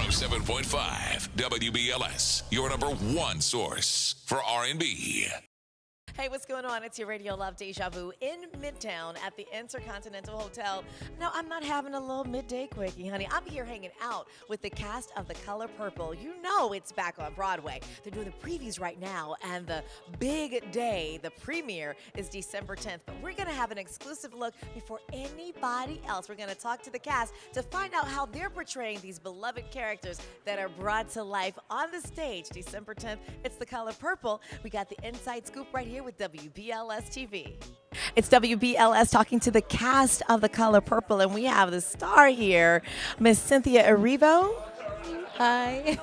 107.5 WBLS, your number one source for R&B. Hey, what's going on? It's your Radio Love Deja Vu in Midtown at the Intercontinental Hotel. No, I'm not having a little midday quickie, honey. I'm here hanging out with the cast of The Color Purple. You know it's back on Broadway. They're doing the previews right now, and the big day, the premiere, is December 10th. But we're going to have an exclusive look before anybody else. We're going to talk to the cast to find out how they're portraying these beloved characters that are brought to life on the stage December 10th. It's The Color Purple. We got the inside scoop right here with WBLS TV. It's WBLS talking to the cast of The Color Purple, and we have the star here, Miss Cynthia Erivo. Hi.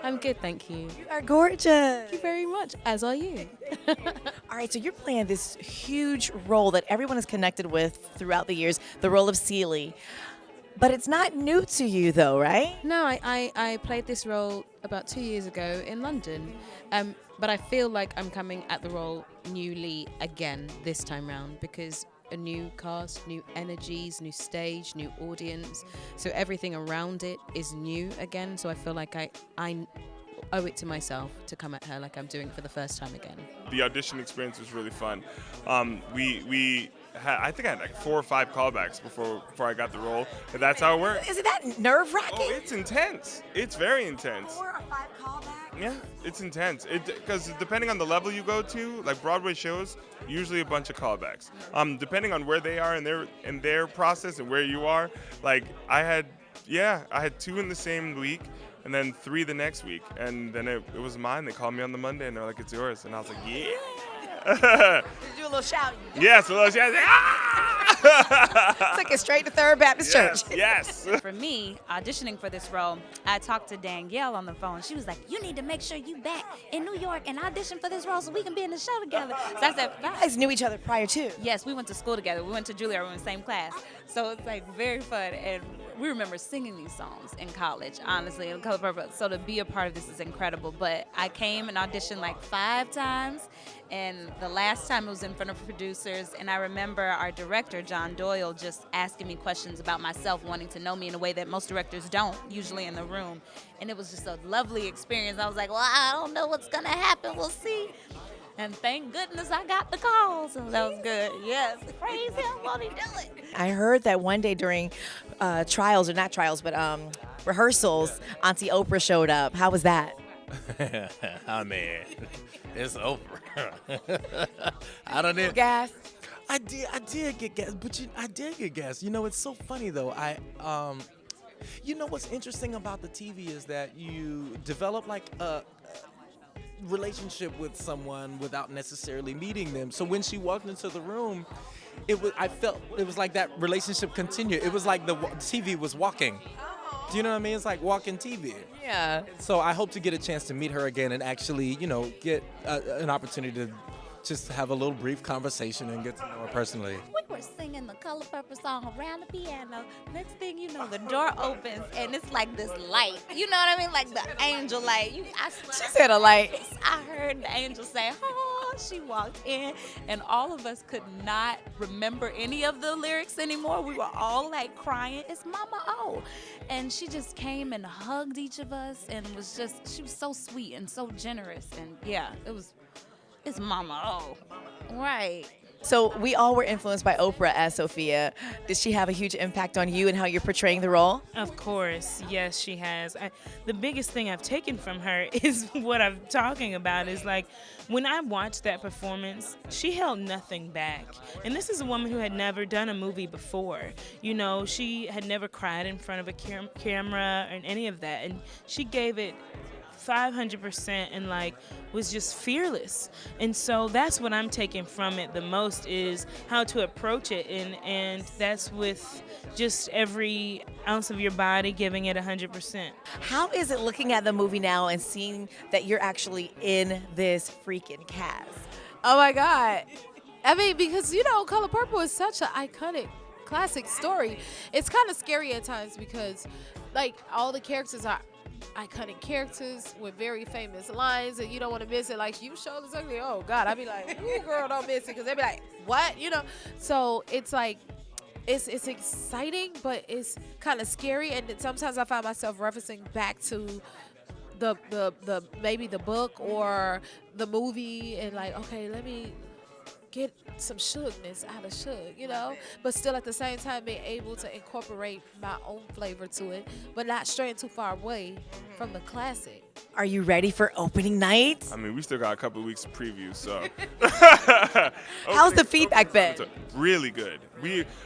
I'm good, thank you. You are gorgeous. Thank you very much, as are you. All right, so you're playing this huge role that everyone is connected with throughout the years, the role of Celie. But it's not new to you, though, right? No, I played this role about 2 years ago in London. But I feel like I'm coming at the role newly again this time round because a new cast, new energies, new stage, new audience. So everything around it is new again. So I feel like I owe it to myself to come at her like I'm doing it for the first time again. The audition experience was really fun. I think I had like 4 or 5 callbacks before I got the role. And that's how it works. Isn't that nerve-wracking? Oh, it's intense. It's very intense. 4 or 5 callbacks? Yeah, it's intense. Because depending on the level you go to, like Broadway shows, usually a bunch of callbacks. Depending on where they are in their process and where you are, like I had 2 in the same week. And then 3 the next week. And then it was mine. They called me on the Monday and they're like, it's yours. And I was like, yeah. Did you do a little shouting? Yes, a little shout. Took it straight to Third Baptist Church. Yes. For me, auditioning for this role, I talked to Danielle on the phone. She was like, you need to make sure you back in New York and audition for this role so we can be in the show together. So I said, You guys knew each other prior to. yes, we went to school together. We went to Juilliard. We were in the same class. So it's like very fun. And we remember singing these songs in college, honestly, in Color Purple. So to be a part of this is incredible. But I came and auditioned like 5 times. And the last time it was in front of producers. And I remember our director, John Doyle, just asking me questions about myself, wanting to know me in a way that most directors don't, usually in the room. And it was just a lovely experience. I was like, well, I don't know what's going to happen. We'll see. And thank goodness I got the call, so that was good. Yes, praise him, won't he do it? I heard that one day during rehearsals, Auntie Oprah showed up. How was that? I mean, it's Oprah. I don't know. Gas. I did get gas, but I did get gas. You know, it's so funny though. You know what's interesting about the TV is that you develop like a relationship with someone without necessarily meeting them. So when she walked into the room, I felt it was like that relationship continued. It was like the TV was walking. Do you know what I mean? It's like walking TV. Yeah. So I hope to get a chance to meet her again and actually, get an opportunity to just have a little brief conversation and get to know her personally. We were singing the Color Purple song around the piano. Next thing you know, the door opens and it's like this light. You know what I mean? Like the angel light. She said a light. I heard the angel say, oh, she walked in, and all of us could not remember any of the lyrics anymore. We were all like crying, it's Mama O. And she just came and hugged each of us and she was so sweet and so generous. And yeah, it's Mama O. Right. So we all were influenced by Oprah as Sophia. Did she have a huge impact on you and how you're portraying the role? Of course, yes, she has. The biggest thing I've taken from her is what I'm talking about is like when I watched that performance, she held nothing back. And this is a woman who had never done a movie before. She had never cried in front of a camera and any of that. And she gave it 500% and was just fearless. And so that's what I'm taking from it the most is how to approach it, and that's with just every ounce of your body giving it 100%. How is it looking at the movie now and seeing that you're actually in this freaking cast? Oh my God. I mean, because Color Purple is such an iconic classic story. It's kind of scary at times because all the characters are iconic characters with very famous lines, and you don't want to miss it. Like, you showed us something, oh God, I'd be like, ooh, girl, don't miss it, because they'd be like, what? So it's like, it's exciting, but it's kind of scary, and then sometimes I find myself referencing back to the maybe the book or the movie, and like, okay, let me get some sugeness out of Suge, you know, but still at the same time being able to incorporate my own flavor to it, but not straying too far away from the classic. Are you ready for opening night? I mean, we still got a couple of weeks of preview, so. How's the feedback been? Really good.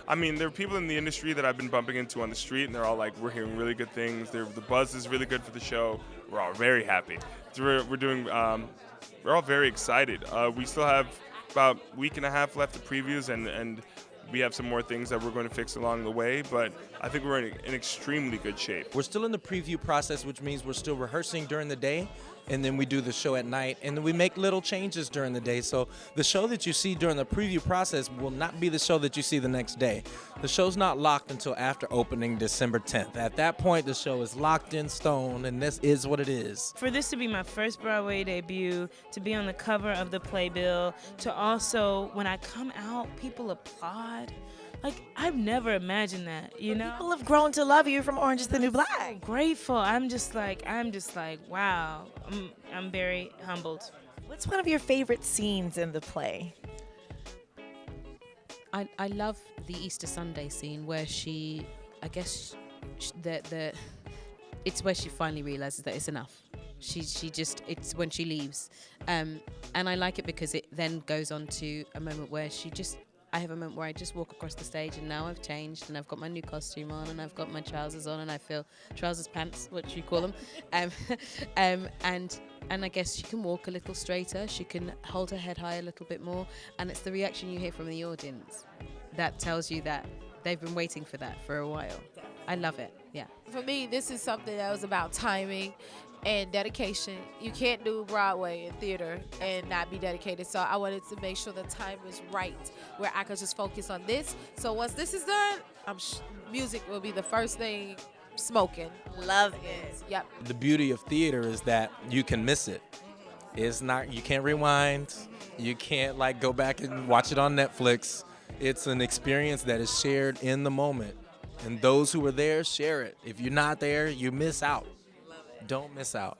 I mean, there are people in the industry that I've been bumping into on the street, and they're all like, we're hearing really good things. The buzz is really good for the show. We're all very happy. So we're all very excited. We still have about a week and a half left of previews, and we have some more things that we're going to fix along the way, but I think we're in extremely good shape. We're still in the preview process, which means we're still rehearsing during the day, and then we do the show at night, and then we make little changes during the day. So the show that you see during the preview process will not be the show that you see the next day. The show's not locked until after opening December 10th. At that point, the show is locked in stone, and this is what it is. For this to be my first Broadway debut, to be on the cover of the playbill, to also, when I come out, people applaud. Like, I've never imagined that, you know? People have grown to love you from Orange is the New Black. Grateful. I'm just like, wow. I'm very humbled. What's one of your favorite scenes in the play? I love the Easter Sunday scene where she, I guess, it's where she finally realizes that it's enough. It's when she leaves. And I like it because it then goes on to a moment where I have a moment where I just walk across the stage, and now I've changed, and I've got my new costume on, and I've got my trousers on, and I feel trousers, pants, what you call them, and I guess she can walk a little straighter, she can hold her head high a little bit more, and it's the reaction you hear from the audience that tells you that they've been waiting for that for a while. I love it. Yeah. For me, this is something that was about timing and dedication. You can't do Broadway and theater and not be dedicated. So I wanted to make sure the time was right, where I could just focus on this. So once this is done, music will be the first thing smoking. Love it. Yep. The beauty of theater is that you can miss it. It's not, you can't rewind. You can't like go back and watch it on Netflix. It's an experience that is shared in the moment. And those who are there, share it. If you're not there, you miss out. Don't miss out.